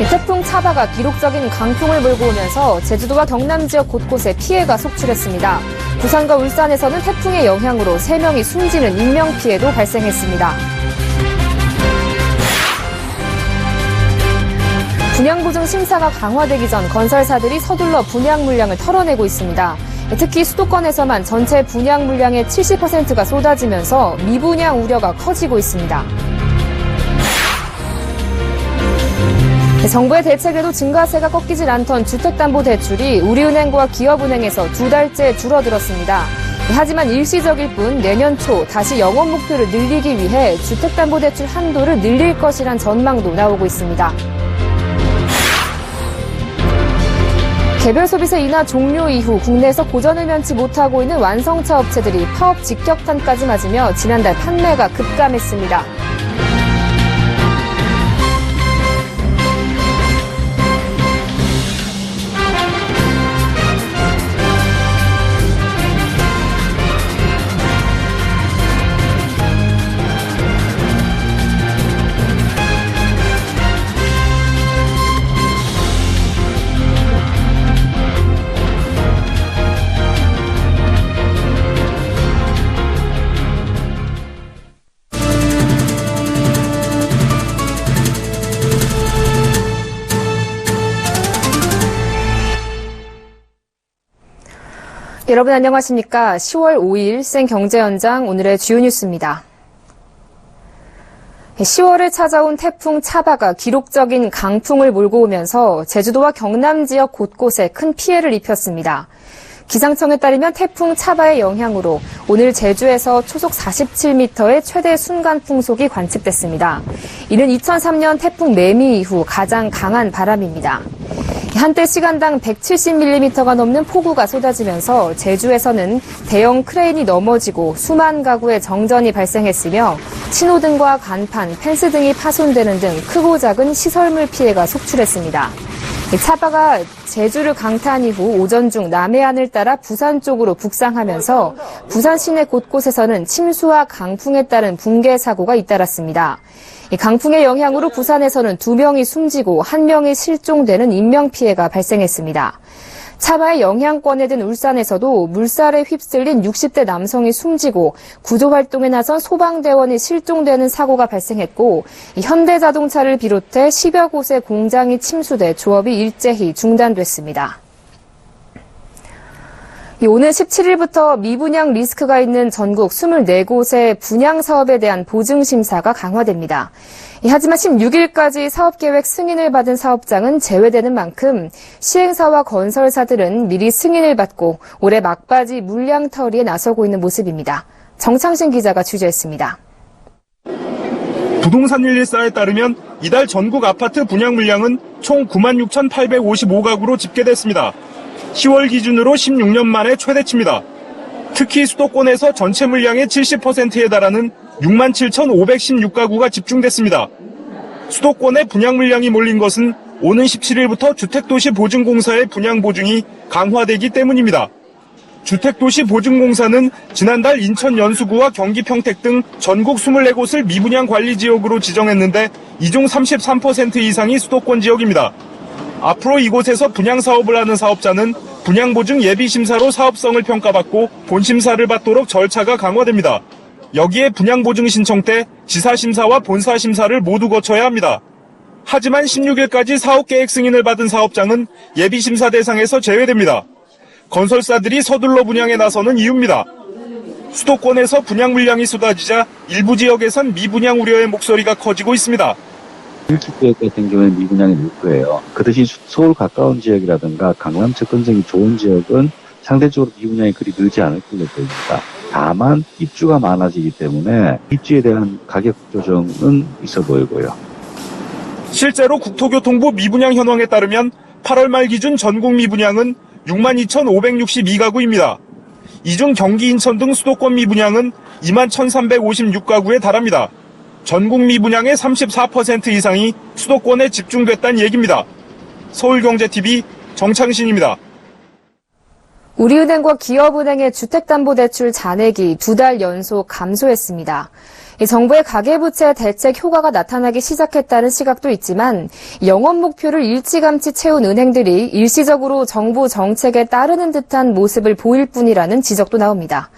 태풍 차바가 기록적인 강풍을 몰고 오면서 제주도와 경남 지역 곳곳에 피해가 속출했습니다. 부산과 울산에서는 태풍의 영향으로 3명이 숨지는 인명피해도 발생했습니다. 분양보증 심사가 강화되기 전 건설사들이 서둘러 분양 물량을 털어내고 있습니다. 특히 수도권에서만 전체 분양 물량의 70%가 쏟아지면서 미분양 우려가 커지고 있습니다. 정부의 대책에도 증가세가 꺾이질 않던 주택담보대출이 우리은행과 기업은행에서 2달째 줄어들었습니다. 하지만 일시적일 뿐 내년 초 다시 영업 목표를 늘리기 위해 주택담보대출 한도를 늘릴 것이란 전망도 나오고 있습니다. 개별 소비세 인하 종료 이후 국내에서 고전을 면치 못하고 있는 완성차 업체들이 파업 직격탄까지 맞으며 지난달 판매가 급감했습니다. 여러분 안녕하십니까? 10월 5일 생경제연장 오늘의 주요 뉴스입니다. 10월을 찾아온 태풍 차바가 기록적인 강풍을 몰고 오면서 제주도와 경남 지역 곳곳에 큰 피해를 입혔습니다. 기상청에 따르면 태풍 차바의 영향으로 오늘 제주에서 초속 47m의 최대 순간 풍속이 관측됐습니다. 이는 2003년 태풍 매미 이후 가장 강한 바람입니다. 한때 시간당 170mm가 넘는 폭우가 쏟아지면서 제주에서는 대형 크레인이 넘어지고 수만 가구의 정전이 발생했으며 신호등과 간판, 펜스 등이 파손되는 등 크고 작은 시설물 피해가 속출했습니다. 차바가 제주를 강타한 이후 오전 중 남해안을 따라 부산 쪽으로 북상하면서 부산 시내 곳곳에서는 침수와 강풍에 따른 붕괴 사고가 잇따랐습니다. 강풍의 영향으로 부산에서는 2명이 숨지고 1명이 실종되는 인명피해가 발생했습니다. 차바의 영향권에 든 울산에서도 물살에 휩쓸린 60대 남성이 숨지고 구조활동에 나선 소방대원이 실종되는 사고가 발생했고 현대자동차를 비롯해 10여 곳의 공장이 침수돼 조업이 일제히 중단됐습니다. 오늘 17일부터 미분양 리스크가 있는 전국 24곳의 분양 사업에 대한 보증 심사가 강화됩니다. 하지만 16일까지 사업계획 승인을 받은 사업장은 제외되는 만큼 시행사와 건설사들은 미리 승인을 받고 올해 막바지 물량 털이에 나서고 있는 모습입니다. 정창신 기자가 취재했습니다. 부동산 114에 따르면 이달 전국 아파트 분양 물량은 총 96,855가구로 집계됐습니다. 10월 기준으로 16년 만에 최대치입니다. 특히 수도권에서 전체 물량의 70%에 달하는 67,516가구가 집중됐습니다. 수도권에 분양 물량이 몰린 것은 오는 17일부터 주택도시보증공사의 분양 보증이 강화되기 때문입니다. 주택도시보증공사는 지난달 인천 연수구와 경기 평택 등 전국 24곳을 미분양 관리 지역으로 지정했는데 이 중 33% 이상이 수도권 지역입니다. 앞으로 이곳에서 분양 사업을 하는 사업자는 분양보증 예비심사로 사업성을 평가받고 본심사를 받도록 절차가 강화됩니다. 여기에 분양보증 신청 때 지사심사와 본사심사를 모두 거쳐야 합니다. 하지만 16일까지 사업계획 승인을 받은 사업장은 예비심사 대상에서 제외됩니다. 건설사들이 서둘러 분양에 나서는 이유입니다. 수도권에서 분양 물량이 쏟아지자 일부 지역에선 미분양 우려의 목소리가 커지고 있습니다. 일주 지역 같은 경우에는 미분양이 늘 거예요. 그 대신 서울 가까운 지역이라든가 강남 접근성이 좋은 지역은 상대적으로 미분양이 그리 늘지 않을 걸로 보입니다. 다만 입주가 많아지기 때문에 입주에 대한 가격 조정은 있어 보이고요. 실제로 국토교통부 미분양 현황에 따르면 8월 말 기준 전국 미분양은 62,562가구입니다. 이 중 경기, 인천 등 수도권 미분양은 21,356가구에 달합니다. 전국 미분양의 34% 이상이 수도권에 집중됐다는 얘기입니다. 서울경제TV 정창신입니다. 우리은행과 기업은행의 주택담보대출 잔액이 2달 연속 감소했습니다. 정부의 가계부채 대책 효과가 나타나기 시작했다는 시각도 있지만 영업 목표를 일찌감치 채운 은행들이 일시적으로 정부 정책에 따르는 듯한 모습을 보일 뿐이라는 지적도 나옵니다.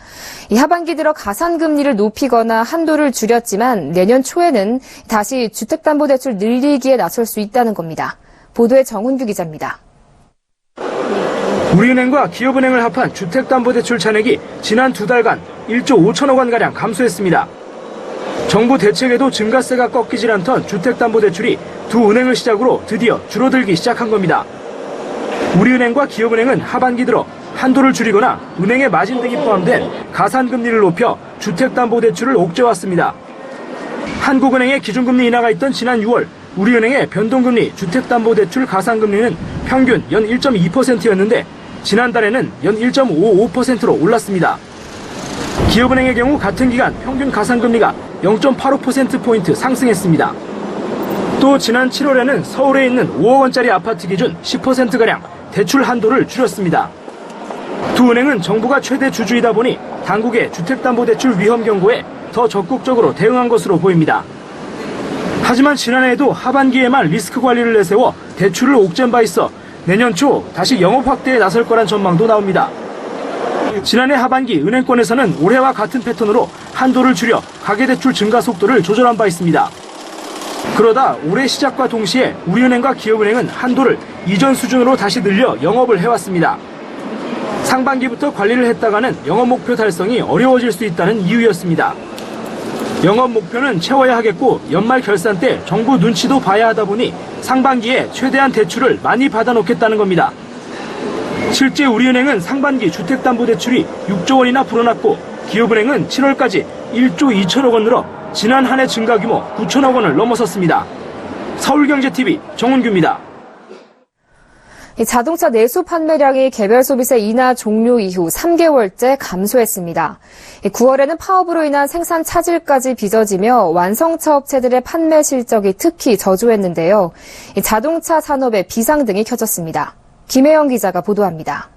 하반기 들어 가산금리를 높이거나 한도를 줄였지만 내년 초에는 다시 주택담보대출 늘리기에 나설 수 있다는 겁니다. 보도에 정훈규 기자입니다. 우리은행과 기업은행을 합한 주택담보대출 잔액이 지난 2달간 1조 5천억 원가량 감소했습니다. 정부 대책에도 증가세가 꺾이질 않던 주택담보대출이 두 은행을 시작으로 드디어 줄어들기 시작한 겁니다. 우리은행과 기업은행은 하반기 들어 한도를 줄이거나 은행의 마진 등이 포함된 가산금리를 높여 주택담보대출을 옥죄왔습니다. 한국은행의 기준금리 인하가 있던 지난 6월 우리은행의 변동금리 주택담보대출 가산금리는 평균 연 1.2%였는데 지난달에는 연 1.55%로 올랐습니다. 기업은행의 경우 같은 기간 평균 가산금리가 0.85%포인트 상승했습니다. 또 지난 7월에는 서울에 있는 5억 원짜리 아파트 기준 10%가량 대출 한도를 줄였습니다. 두 은행은 정부가 최대 주주이다 보니 당국의 주택담보대출 위험 경고에 더 적극적으로 대응한 것으로 보입니다. 하지만 지난해에도 하반기에만 리스크 관리를 내세워 대출을 옥죄한 바 있어 내년 초 다시 영업 확대에 나설 거란 전망도 나옵니다. 지난해 하반기 은행권에서는 올해와 같은 패턴으로 한도를 줄여 가계대출 증가 속도를 조절한 바 있습니다. 그러다 올해 시작과 동시에 우리은행과 기업은행은 한도를 이전 수준으로 다시 늘려 영업을 해왔습니다. 상반기부터 관리를 했다가는 영업 목표 달성이 어려워질 수 있다는 이유였습니다. 영업 목표는 채워야 하겠고 연말 결산 때 정부 눈치도 봐야 하다 보니 상반기에 최대한 대출을 많이 받아놓겠다는 겁니다. 실제 우리은행은 상반기 주택담보대출이 6조 원이나 불어났고 기업은행은 7월까지 1조 2천억 원 늘어 지난 한 해 증가 규모 9천억 원을 넘어섰습니다. 서울경제TV 정훈규입니다. 자동차 내수 판매량이 개별 소비세 인하 종료 이후 3개월째 감소했습니다. 9월에는 파업으로 인한 생산 차질까지 빚어지며 완성차 업체들의 판매 실적이 특히 저조했는데요. 자동차 산업의 비상등이 켜졌습니다. 김혜영 기자가 보도합니다.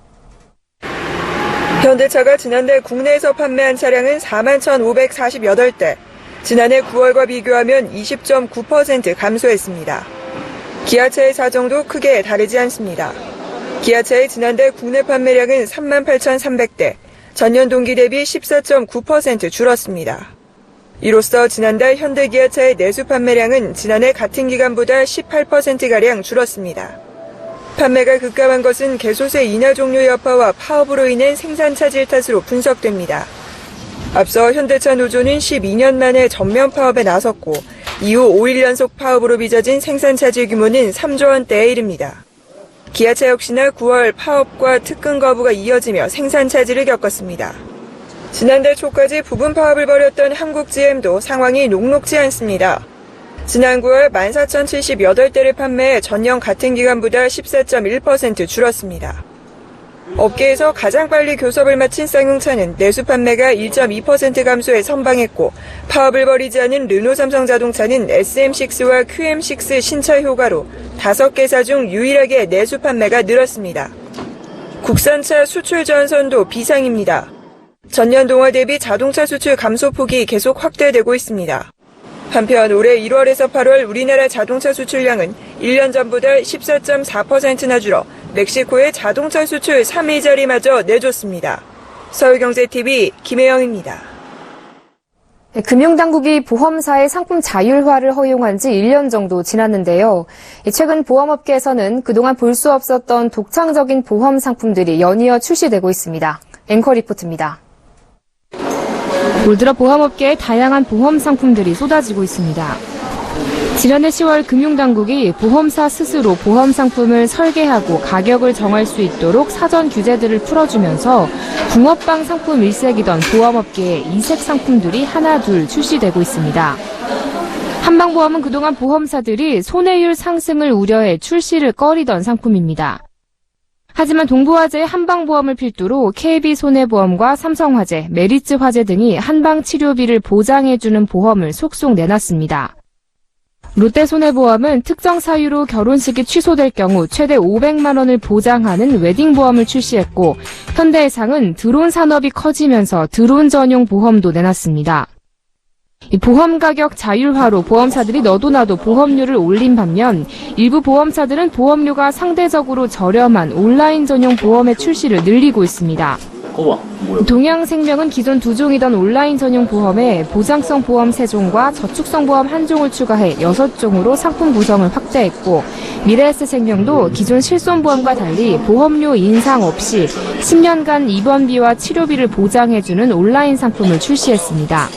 현대차가 지난달 국내에서 판매한 차량은 41,548대, 지난해 9월과 비교하면 20.9% 감소했습니다. 기아차의 사정도 크게 다르지 않습니다. 기아차의 지난달 국내 판매량은 38,300대, 전년 동기 대비 14.9% 줄었습니다. 이로써 지난달 현대기아차의 내수 판매량은 지난해 같은 기간보다 18%가량 줄었습니다. 판매가 급감한 것은 개소세 인하 종료 여파와 파업으로 인한 생산 차질 탓으로 분석됩니다. 앞서 현대차 노조는 12년 만에 전면 파업에 나섰고 이후 5일 연속 파업으로 빚어진 생산 차질 규모는 3조 원대에 이릅니다. 기아차 역시나 9월 파업과 특근 거부가 이어지며 생산 차질을 겪었습니다. 지난달 초까지 부분 파업을 벌였던 한국GM도 상황이 녹록지 않습니다. 지난 9월 14,078대를 판매해 전년 같은 기간보다 14.1% 줄었습니다. 업계에서 가장 빨리 교섭을 마친 쌍용차는 내수 판매가 1.2% 감소해 선방했고 파업을 벌이지 않은 르노 삼성자동차는 SM6와 QM6 신차 효과로 5개사 중 유일하게 내수 판매가 늘었습니다. 국산차 수출 전선도 비상입니다. 전년 동월 대비 자동차 수출 감소폭이 계속 확대되고 있습니다. 한편 올해 1월에서 8월 우리나라 자동차 수출량은 1년 전보다 14.4%나 줄어 멕시코의 자동차 수출 3위 자리마저 내줬습니다. 서울경제TV 김혜영입니다. 금융당국이 보험사의 상품 자율화를 허용한 지 1년 정도 지났는데요. 최근 보험업계에서는 그동안 볼 수 없었던 독창적인 보험 상품들이 연이어 출시되고 있습니다. 앵커 리포트입니다. 올 들어 보험업계에 다양한 보험 상품들이 쏟아지고 있습니다. 지난해 10월 금융당국이 보험사 스스로 보험 상품을 설계하고 가격을 정할 수 있도록 사전 규제들을 풀어주면서 붕어빵 상품 일색이던 보험업계에 이색 상품들이 하나둘 출시되고 있습니다. 한방보험은 그동안 보험사들이 손해율 상승을 우려해 출시를 꺼리던 상품입니다. 하지만 동부화재의 한방보험을 필두로 KB손해보험과 삼성화재, 메리츠화재 등이 한방치료비를 보장해주는 보험을 속속 내놨습니다. 롯데손해보험은 특정 사유로 결혼식이 취소될 경우 최대 500만 원을 보장하는 웨딩보험을 출시했고 현대해상은 드론 산업이 커지면서 드론 전용 보험도 내놨습니다. 이 보험 가격 자율화로 보험사들이 너도 나도 보험료를 올린 반면 일부 보험사들은 보험료가 상대적으로 저렴한 온라인 전용 보험의 출시를 늘리고 있습니다. 동양생명은 기존 2종이던 온라인 전용 보험에 보장성 보험 3종과 저축성 보험 1종을 추가해 6종으로 상품 구성을 확대했고, 미래에셋생명도 기존 실손보험과 달리 보험료 인상 없이 10년간 입원비와 치료비를 보장해주는 온라인 상품을 출시했습니다.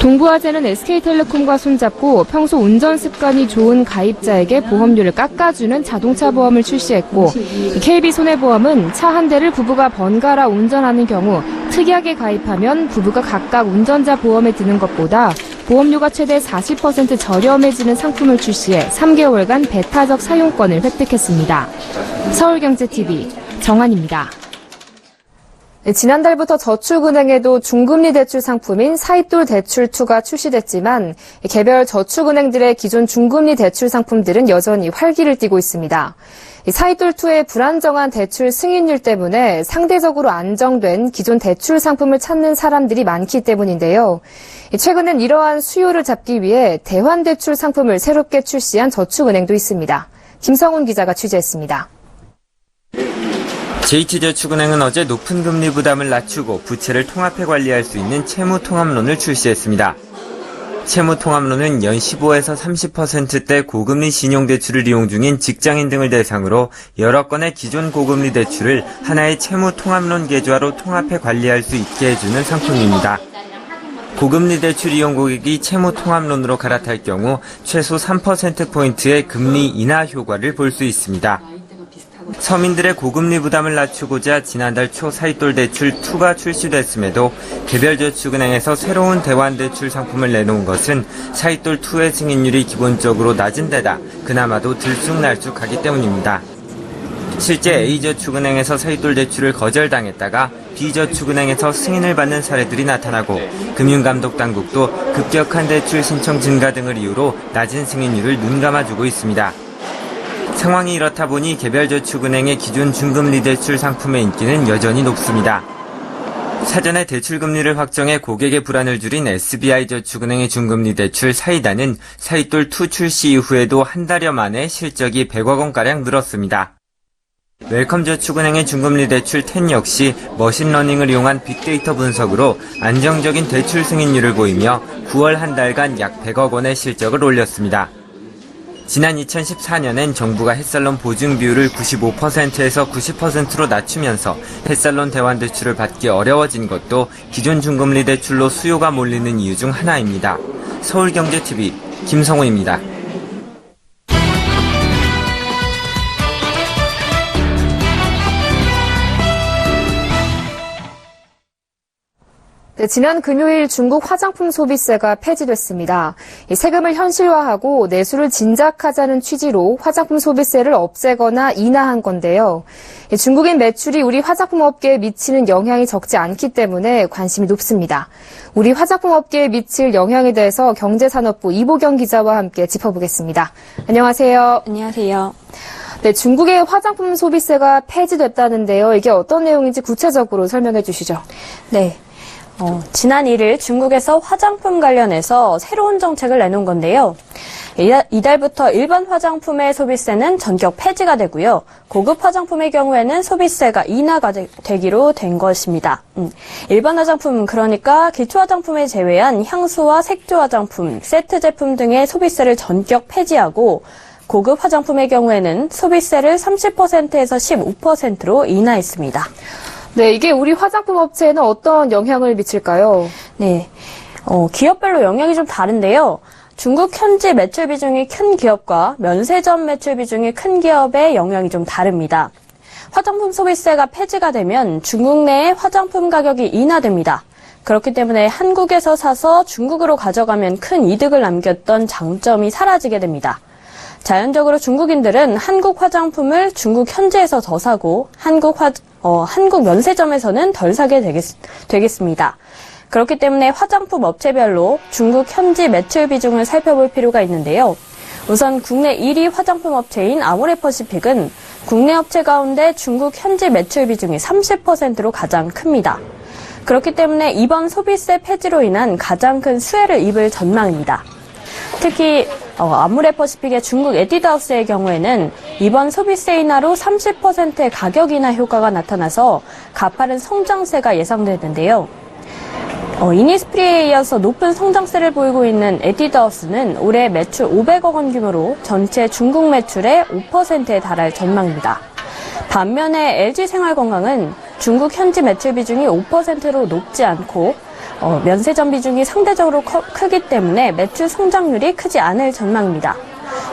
동부화재는 SK텔레콤과 손잡고 평소 운전 습관이 좋은 가입자에게 보험료를 깎아주는 자동차 보험을 출시했고, KB손해보험은 차 한 대를 부부가 번갈아 운전하는 경우 특약에 가입하면 부부가 각각 운전자 보험에 드는 것보다 보험료가 최대 40% 저렴해지는 상품을 출시해 3개월간 배타적 사용권을 획득했습니다. 서울경제TV 정한입니다. 지난달부터 저축은행에도 중금리 대출 상품인 사이돌 대출2가 출시됐지만 개별 저축은행들의 기존 중금리 대출 상품들은 여전히 활기를 띠고 있습니다. 사이돌2의 불안정한 대출 승인율 때문에 상대적으로 안정된 기존 대출 상품을 찾는 사람들이 많기 때문인데요. 최근엔 이러한 수요를 잡기 위해 대환대출 상품을 새롭게 출시한 저축은행도 있습니다. 김성훈 기자가 취재했습니다. JT저축은행은 어제 높은 금리 부담을 낮추고 부채를 통합해 관리할 수 있는 채무통합론을 출시했습니다. 채무통합론은 연 15에서 30%대 고금리 신용대출을 이용 중인 직장인 등을 대상으로 여러 건의 기존 고금리 대출을 하나의 채무통합론 계좌로 통합해 관리할 수 있게 해주는 상품입니다. 고금리 대출 이용 고객이 채무통합론으로 갈아탈 경우 최소 3%포인트의 금리 인하 효과를 볼 수 있습니다. 서민들의 고금리 부담을 낮추고자 지난달 초 사이돌 대출 2가 출시됐음에도 개별저축은행에서 새로운 대환대출 상품을 내놓은 것은 사이돌 2의 승인율이 기본적으로 낮은 데다 그나마도 들쑥날쑥하기 때문입니다. 실제 A저축은행에서 사이돌 대출을 거절당했다가 B저축은행에서 승인을 받는 사례들이 나타나고 금융감독당국도 급격한 대출 신청 증가 등을 이유로 낮은 승인율을 눈감아주고 있습니다. 상황이 이렇다 보니 개별저축은행의 기존 중금리 대출 상품의 인기는 여전히 높습니다. 사전에 대출금리를 확정해 고객의 불안을 줄인 SBI저축은행의 중금리 대출 사이다는 사이돌2 출시 이후에도 한 달여 만에 실적이 100억 원가량 늘었습니다. 웰컴저축은행의 중금리 대출 10 역시 머신러닝을 이용한 빅데이터 분석으로 안정적인 대출 승인율을 보이며 9월 한 달간 약 100억 원의 실적을 올렸습니다. 지난 2014년엔 정부가 햇살론 보증 비율을 95%에서 90%로 낮추면서 햇살론 대환대출을 받기 어려워진 것도 기존 중금리 대출로 수요가 몰리는 이유 중 하나입니다. 서울경제TV 김성훈입니다. 네, 지난 금요일 중국 화장품 소비세가 폐지됐습니다. 세금을 현실화하고 내수를 진작하자는 취지로 화장품 소비세를 없애거나 인하한 건데요. 중국인 매출이 우리 화장품 업계에 미치는 영향이 적지 않기 때문에 관심이 높습니다. 우리 화장품 업계에 미칠 영향에 대해서 경제산업부 이보경 기자와 함께 짚어보겠습니다. 안녕하세요. 안녕하세요. 네, 중국의 화장품 소비세가 폐지됐다는데요. 이게 어떤 내용인지 구체적으로 설명해 주시죠. 네. 지난 1일 중국에서 화장품 관련해서 새로운 정책을 내놓은 건데요. 이달부터 일반 화장품의 소비세는 전격 폐지가 되고요. 고급 화장품의 경우에는 소비세가 인하가 되기로 된 것입니다. 일반 화장품, 그러니까 기초 화장품을 제외한 향수와 색조 화장품, 세트 제품 등의 소비세를 전격 폐지하고 고급 화장품의 경우에는 소비세를 30%에서 15%로 인하했습니다. 네, 이게 우리 화장품 업체에는 어떤 영향을 미칠까요? 네, 기업별로 영향이 좀 다른데요. 중국 현지 매출 비중이 큰 기업과 면세점 매출 비중이 큰 기업의 영향이 좀 다릅니다. 화장품 소비세가 폐지가 되면 중국 내의 화장품 가격이 인하됩니다. 그렇기 때문에 한국에서 사서 중국으로 가져가면 큰 이득을 남겼던 장점이 사라지게 됩니다. 자연적으로 중국인들은 한국 화장품을 중국 현지에서 더 사고 한국 면세점에서는 덜 사게 되겠습니다. 그렇기 때문에 화장품 업체별로 중국 현지 매출 비중을 살펴볼 필요가 있는데요. 우선 국내 1위 화장품 업체인 아모레퍼시픽은 국내 업체 가운데 중국 현지 매출 비중이 30%로 가장 큽니다. 그렇기 때문에 이번 소비세 폐지로 인한 가장 큰 수혜를 입을 전망입니다. 특히 아모레퍼시픽의 중국 에뛰드하우스의 경우에는 이번 소비세 인하로 30%의 가격 인하 효과가 나타나서 가파른 성장세가 예상되는데요. 이니스프리에 이어서 높은 성장세를 보이고 있는 에뛰드하우스는 올해 매출 500억 원 규모로 전체 중국 매출의 5%에 달할 전망입니다. 반면에 LG생활건강은 중국 현지 매출 비중이 5%로 높지 않고 면세점 비중이 상대적으로 크기 때문에 매출 성장률이 크지 않을 전망입니다.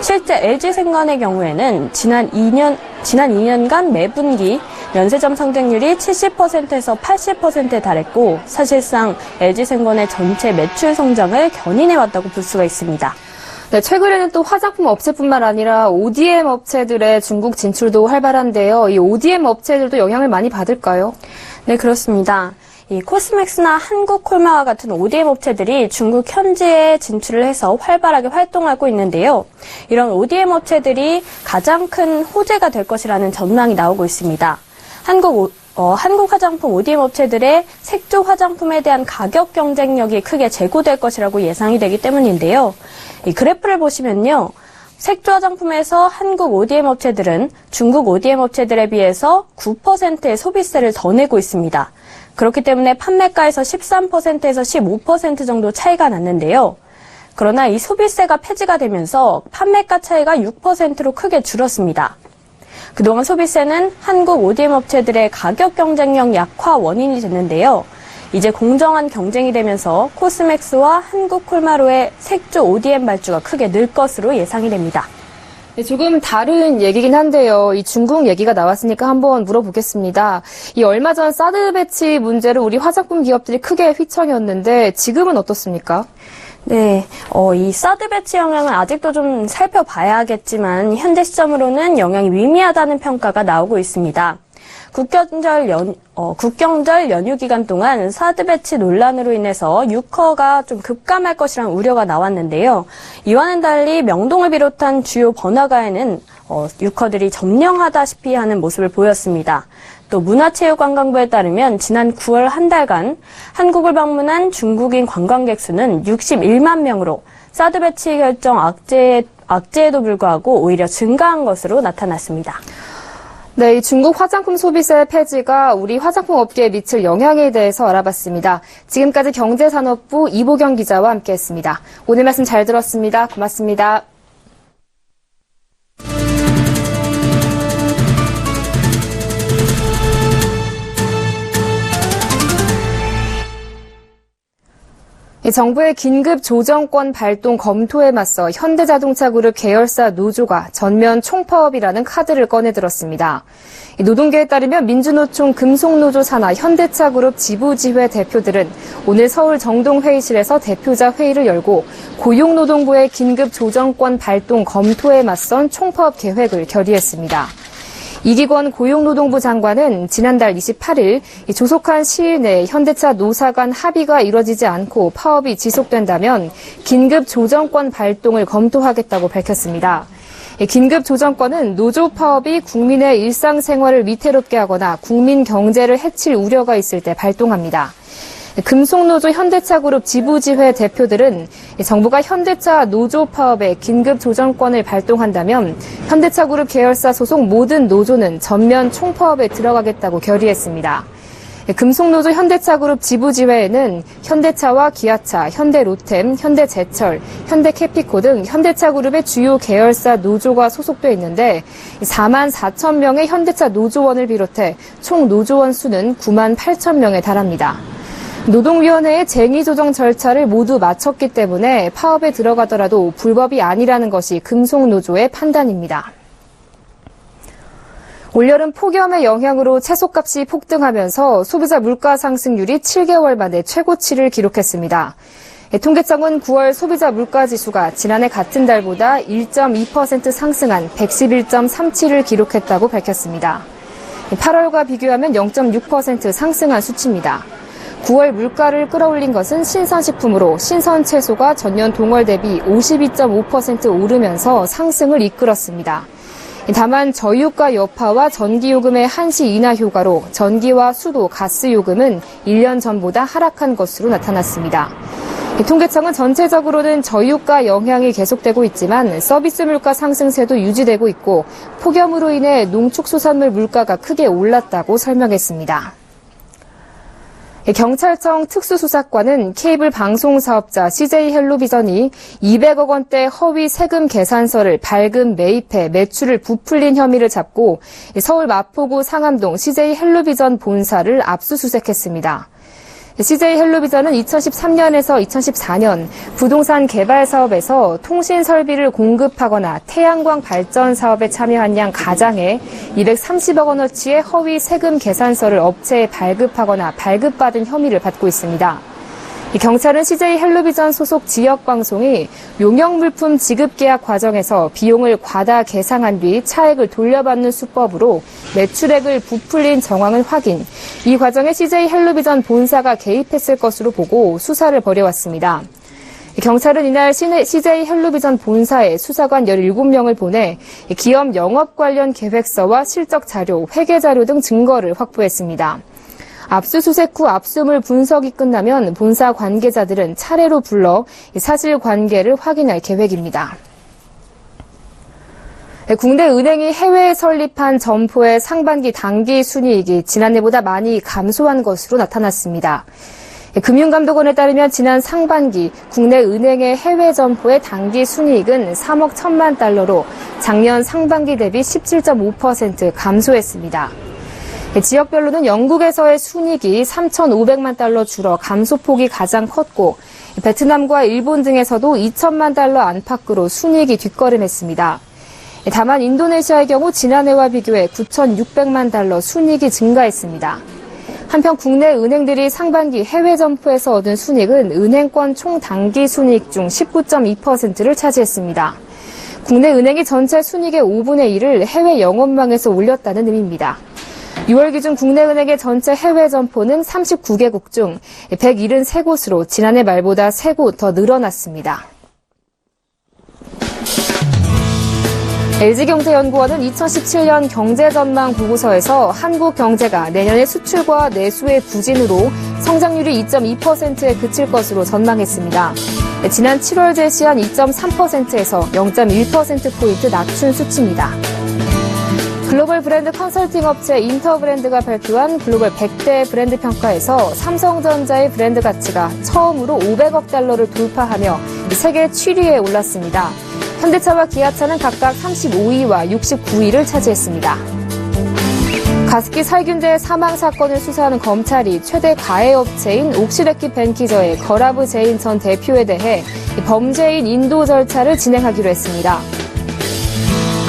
실제 LG생건의 경우에는 지난 2년간 매분기 면세점 상승률이 70%에서 80%에 달했고 사실상 LG생건의 전체 매출 성장을 견인해왔다고 볼 수가 있습니다. 네, 최근에는 또 화장품 업체뿐만 아니라 ODM 업체들의 중국 진출도 활발한데요. 이 ODM 업체들도 영향을 많이 받을까요? 네, 그렇습니다. 이 코스맥스나 한국콜마와 같은 ODM 업체들이 중국 현지에 진출을 해서 활발하게 활동하고 있는데요. 이런 ODM 업체들이 가장 큰 호재가 될 것이라는 전망이 나오고 있습니다. 한국 화장품 ODM 업체들의 색조 화장품에 대한 가격 경쟁력이 크게 제고될 것이라고 예상이 되기 때문인데요. 이 그래프를 보시면요. 색조 화장품에서 한국 ODM 업체들은 중국 ODM 업체들에 비해서 9%의 소비세를 더 내고 있습니다. 그렇기 때문에 판매가에서 13%에서 15% 정도 차이가 났는데요. 그러나 이 소비세가 폐지가 되면서 판매가 차이가 6%로 크게 줄었습니다. 그동안 소비세는 한국 ODM 업체들의 가격 경쟁력 약화 원인이 됐는데요. 이제 공정한 경쟁이 되면서 코스맥스와 한국콜마로의 색조 ODM 발주가 크게 늘 것으로 예상이 됩니다. 네, 조금 다른 얘기긴 한데요. 이 중국 얘기가 나왔으니까 한번 물어보겠습니다. 이 얼마 전 사드 배치 문제로 우리 화장품 기업들이 크게 휘청였는데 지금은 어떻습니까? 네, 이 사드 배치 영향은 아직도 좀 살펴봐야겠지만 현재 시점으로는 영향이 미미하다는 평가가 나오고 있습니다. 국경절 연휴 기간 동안 사드 배치 논란으로 인해서 유커가 좀 급감할 것이라는 우려가 나왔는데요. 이와는 달리 명동을 비롯한 주요 번화가에는 유커들이 점령하다시피 하는 모습을 보였습니다. 또 문화체육관광부에 따르면 지난 9월 한 달간 한국을 방문한 중국인 관광객 수는 61만 명으로 사드 배치 결정 악재에도 불구하고 오히려 증가한 것으로 나타났습니다. 네, 이 중국 화장품 소비세 폐지가 우리 화장품 업계에 미칠 영향에 대해서 알아봤습니다. 지금까지 경제산업부 이보경 기자와 함께했습니다. 오늘 말씀 잘 들었습니다. 고맙습니다. 정부의 긴급 조정권 발동 검토에 맞서 현대자동차그룹 계열사 노조가 전면 총파업이라는 카드를 꺼내들었습니다. 노동계에 따르면 민주노총 금속노조 산하 현대차그룹 지부지회 대표들은 오늘 서울 정동회의실에서 대표자 회의를 열고 고용노동부의 긴급 조정권 발동 검토에 맞선 총파업 계획을 결의했습니다. 이기권 고용노동부 장관은 지난달 28일 조속한 시일 내에 현대차 노사 간 합의가 이뤄지지 않고 파업이 지속된다면 긴급 조정권 발동을 검토하겠다고 밝혔습니다. 긴급 조정권은 노조 파업이 국민의 일상생활을 위태롭게 하거나 국민 경제를 해칠 우려가 있을 때 발동합니다. 금속노조 현대차그룹 지부지회 대표들은 정부가 현대차 노조 파업에 긴급 조정권을 발동한다면 현대차그룹 계열사 소속 모든 노조는 전면 총파업에 들어가겠다고 결의했습니다. 금속노조 현대차그룹 지부지회에는 현대차와 기아차, 현대로템, 현대제철, 현대캐피코 등 현대차그룹의 주요 계열사 노조가 소속돼 있는데 4만 4천 명의 현대차 노조원을 비롯해 총 노조원 수는 9만 8천 명에 달합니다. 노동위원회의 쟁의 조정 절차를 모두 마쳤기 때문에 파업에 들어가더라도 불법이 아니라는 것이 금속노조의 판단입니다. 올여름 폭염의 영향으로 채소값이 폭등하면서 소비자 물가 상승률이 7개월 만에 최고치를 기록했습니다. 통계청은 9월 소비자 물가 지수가 지난해 같은 달보다 1.2% 상승한 111.37을 기록했다고 밝혔습니다. 8월과 비교하면 0.6% 상승한 수치입니다. 9월 물가를 끌어올린 것은 신선식품으로 신선 채소가 전년 동월 대비 52.5% 오르면서 상승을 이끌었습니다. 다만 저유가 여파와 전기요금의 한시 인하 효과로 전기와 수도, 가스 요금은 1년 전보다 하락한 것으로 나타났습니다. 통계청은 전체적으로는 저유가 영향이 계속되고 있지만 서비스 물가 상승세도 유지되고 있고 폭염으로 인해 농축수산물 물가가 크게 올랐다고 설명했습니다. 경찰청 특수수사과는 케이블 방송 사업자 CJ헬로비전이 200억 원대 허위 세금 계산서를 발급 매입해 매출을 부풀린 혐의를 잡고 서울 마포구 상암동 CJ헬로비전 본사를 압수수색했습니다. CJ헬로비전은 2013년에서 2014년 부동산 개발 사업에서 통신 설비를 공급하거나 태양광 발전 사업에 참여한 양 가장에 230억 원어치의 허위 세금 계산서를 업체에 발급하거나 발급받은 혐의를 받고 있습니다. 경찰은 CJ헬로비전 소속 지역방송이 용역물품 지급계약 과정에서 비용을 과다 계상한 뒤 차액을 돌려받는 수법으로 매출액을 부풀린 정황을 확인, 이 과정에 CJ헬로비전 본사가 개입했을 것으로 보고 수사를 벌여왔습니다. 경찰은 이날 CJ헬로비전 본사에 수사관 17명을 보내 기업 영업 관련 계획서와 실적 자료, 회계 자료 등 증거를 확보했습니다. 압수수색 후 압수물 분석이 끝나면 본사 관계자들은 차례로 불러 사실관계를 확인할 계획입니다. 국내 은행이 해외에 설립한 점포의 상반기 당기 순이익이 지난해보다 많이 감소한 것으로 나타났습니다. 금융감독원에 따르면 지난 상반기 국내 은행의 해외 점포의 당기 순이익은 3억 1천만 달러로 작년 상반기 대비 17.5% 감소했습니다. 지역별로는 영국에서의 순이익이 3,500만 달러 줄어 감소폭이 가장 컸고 베트남과 일본 등에서도 2천만 달러 안팎으로 순이익이 뒷걸음했습니다. 다만 인도네시아의 경우 지난해와 비교해 9,600만 달러 순이익이 증가했습니다. 한편 국내 은행들이 상반기 해외 점포에서 얻은 순이익은 은행권 총 당기 순이익 중 19.2%를 차지했습니다. 국내 은행이 전체 순이익의 5분의 1을 해외 영업망에서 올렸다는 의미입니다. 6월 기준 국내 은행의 전체 해외 점포는 39개국 중 173곳으로 지난해 말보다 3곳 더 늘어났습니다. LG경제연구원은 2017년 경제전망 보고서에서 한국 경제가 내년에 수출과 내수의 부진으로 성장률이 2.2%에 그칠 것으로 전망했습니다. 지난 7월 제시한 2.3%에서 0.1%포인트 낮춘 수치입니다. 글로벌 브랜드 컨설팅 업체 인터브랜드가 발표한 글로벌 100대 브랜드 평가에서 삼성전자의 브랜드 가치가 처음으로 500억 달러를 돌파하며 세계 7위에 올랐습니다. 현대차와 기아차는 각각 35위와 69위를 차지했습니다. 가습기 살균제 사망 사건을 수사하는 검찰이 최대 가해업체인 옥시레키 벤키저의 거라브 제인 전 대표에 대해 범죄인 인도 절차를 진행하기로 했습니다.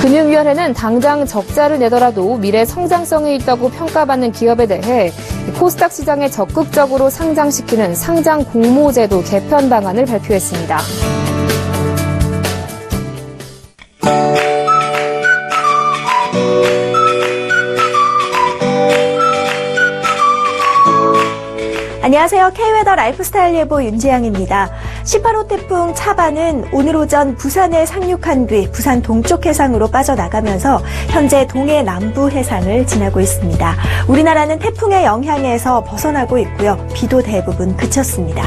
금융위원회는 당장 적자를 내더라도 미래 성장성이 있다고 평가받는 기업에 대해 코스닥 시장에 적극적으로 상장시키는 상장 공모제도 개편 방안을 발표했습니다. 안녕하세요. K웨더 라이프스타일 예보 윤지향입니다. 18호 태풍 차바는 오늘 오전 부산에 상륙한 뒤 부산 동쪽 해상으로 빠져나가면서 현재 동해 남부 해상을 지나고 있습니다. 우리나라는 태풍의 영향에서 벗어나고 있고요. 비도 대부분 그쳤습니다.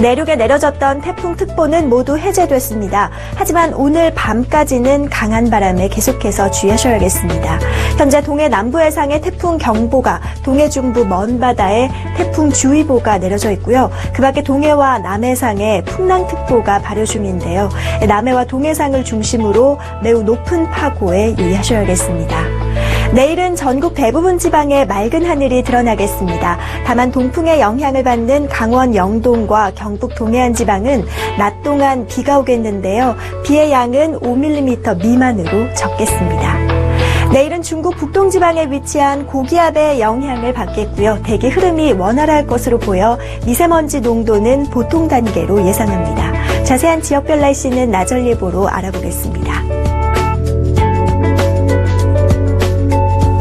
내륙에 내려졌던 태풍특보는 모두 해제됐습니다. 하지만 오늘 밤까지는 강한 바람에 계속해서 주의하셔야겠습니다. 현재 동해 남부 해상에 태풍경보가, 동해 중부 먼 바다에 태풍주의보가 내려져 있고요. 그 밖에 동해와 남해상에 풍랑특보가 발효 중인데요. 남해와 동해상을 중심으로 매우 높은 파고에 유의하셔야겠습니다. 내일은 전국 대부분 지방에 맑은 하늘이 드러나겠습니다. 다만 동풍의 영향을 받는 강원 영동과 경북 동해안 지방은 낮 동안 비가 오겠는데요. 비의 양은 5mm 미만으로 적겠습니다. 내일은 중국 북동지방에 위치한 고기압의 영향을 받겠고요. 대기 흐름이 원활할 것으로 보여 미세먼지 농도는 보통 단계로 예상합니다. 자세한 지역별 날씨는 나절 예보로 알아보겠습니다.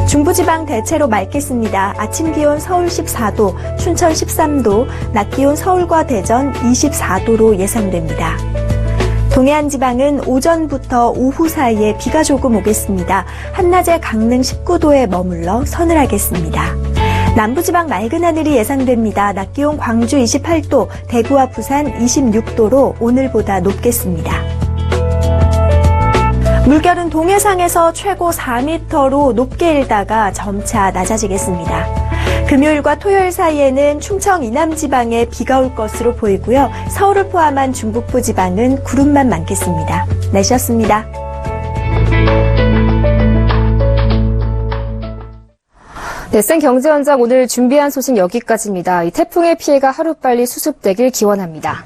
중부지방 대체로 맑겠습니다. 아침 기온 서울 14도, 춘천 13도, 낮 기온 서울과 대전 24도로 예상됩니다. 동해안 지방은 오전부터 오후 사이에 비가 조금 오겠습니다. 한낮에 강릉 19도에 머물러 서늘하겠습니다. 남부지방 맑은 하늘이 예상됩니다. 낮 기온 광주 28도, 대구와 부산 26도로 오늘보다 높겠습니다. 물결은 동해상에서 최고 4m로 높게 일다가 점차 낮아지겠습니다. 금요일과 토요일 사이에는 충청 이남 지방에 비가 올 것으로 보이고요. 서울을 포함한 중북부 지방은 구름만 많겠습니다. 날씨였습니다. 네, 생경제원장 오늘 준비한 소식 여기까지입니다. 이 태풍의 피해가 하루빨리 수습되길 기원합니다.